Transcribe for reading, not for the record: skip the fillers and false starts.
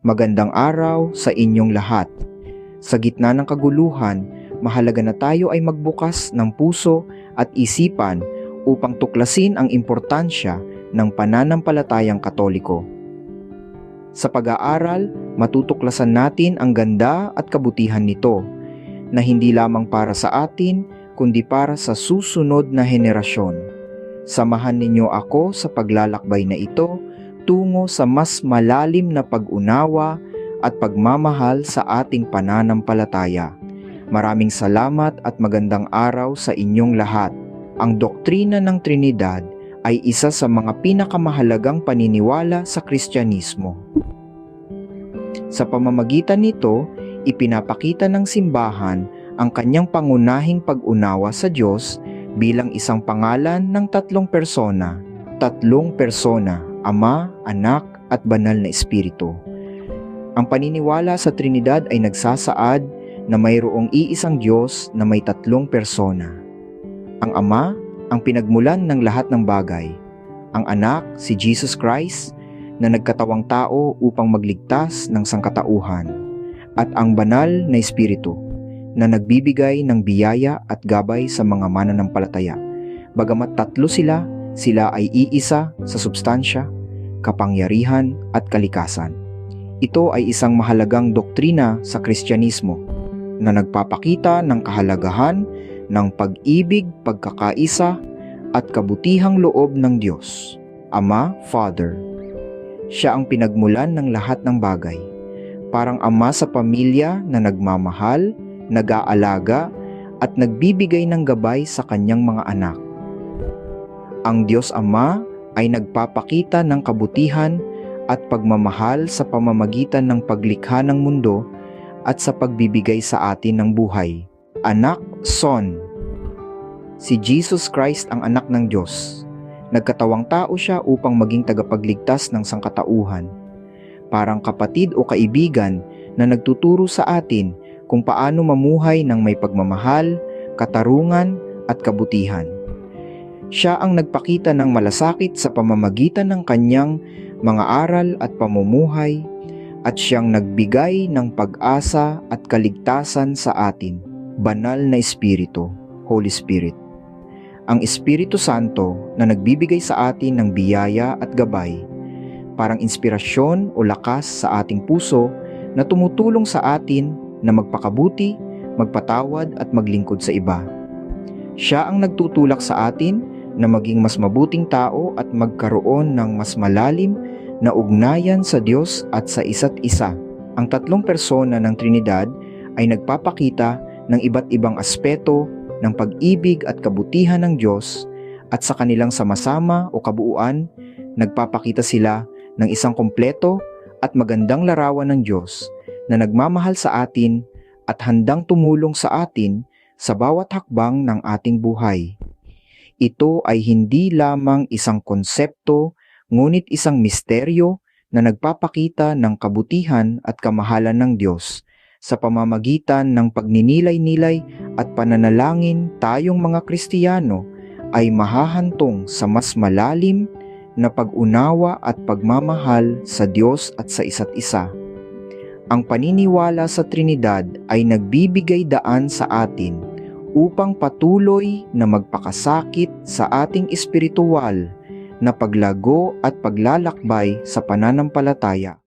Magandang araw sa inyong lahat. Sa gitna ng kaguluhan, mahalaga na tayo ay magbukas ng puso at isipan upang tuklasin ang importansya ng pananampalatayang Katoliko. Sa pag-aaral, matutuklasan natin ang ganda at kabutihan nito, na hindi lamang para sa atin, kundi para sa susunod na henerasyon. Samahan ninyo ako sa paglalakbay na ito tungo sa mas malalim na pag-unawa at pagmamahal sa ating pananampalataya. Maraming salamat at magandang araw sa inyong lahat. Ang doktrina ng Trinidad ay isa sa mga pinakamahalagang paniniwala sa Kristyanismo. Sa pamamagitan nito, ipinapakita ng simbahan ang kanyang pangunahing pag-unawa sa Diyos bilang isang pangalan ng tatlong persona, Ama, Anak, at Banal na Espiritu. Ang paniniwala sa Trinidad ay nagsasaad na mayroong iisang Diyos na may tatlong persona. Ang Ama, ang pinagmulan ng lahat ng bagay. Ang Anak, si Jesus Christ, na nagkatawang tao upang magligtas ng sangkatauhan. At ang Banal na Espiritu, na nagbibigay ng biyaya at gabay sa mga mananampalataya. Bagamat tatlo sila ay iisa sa substansya, kapangyarihan at kalikasan. Ito ay isang mahalagang doktrina sa Kristyanismo na nagpapakita ng kahalagahan ng pag-ibig, pagkakaisa at kabutihang loob ng Diyos, Ama, Father. Siya ang pinagmulan ng lahat ng bagay. Parang ama sa pamilya na nagmamahal, nag-aalaga at nagbibigay ng gabay sa kanyang mga anak. Ang Diyos Ama ay nagpapakita ng kabutihan at pagmamahal sa pamamagitan ng paglikha ng mundo at sa pagbibigay sa atin ng buhay. Anak, Son. Si Jesus Christ ang anak ng Diyos. Nagkatawang tao siya upang maging tagapagligtas ng sangkatauhan. Parang kapatid o kaibigan na nagtuturo sa atin kung paano mamuhay ng may pagmamahal, katarungan at kabutihan. Siya ang nagpakita ng malasakit sa pamamagitan ng kanyang mga aral at pamumuhay at siyang nagbigay ng pag-asa at kaligtasan sa atin, Banal na Espiritu, Holy Spirit. Ang Espiritu Santo na nagbibigay sa atin ng biyaya at gabay, parang inspirasyon o lakas sa ating puso na tumutulong sa atin na magpakabuti, magpatawad at maglingkod sa iba. Siya ang nagtutulak sa atin na maging mas mabuting tao at magkaroon ng mas malalim na ugnayan sa Diyos at sa isa't isa. Ang tatlong persona ng Trinidad ay nagpapakita ng iba't ibang aspeto ng pag-ibig at kabutihan ng Diyos, at sa kanilang sama-sama o kabuuan, nagpapakita sila ng isang kompleto at magandang larawan ng Diyos na nagmamahal sa atin at handang tumulong sa atin sa bawat hakbang ng ating buhay. Ito ay hindi lamang isang konsepto, ngunit isang misteryo na nagpapakita ng kabutihan at kamahalan ng Diyos. Sa pamamagitan ng pagninilay-nilay at pananalangin, tayong mga Kristiyano ay mahahantong sa mas malalim na pag-unawa at pagmamahal sa Diyos at sa isa't isa. Ang paniniwala sa Trinidad ay nagbibigay daan sa atin upang patuloy na magpakasakit sa ating espirituwal na paglago at paglalakbay sa pananampalataya.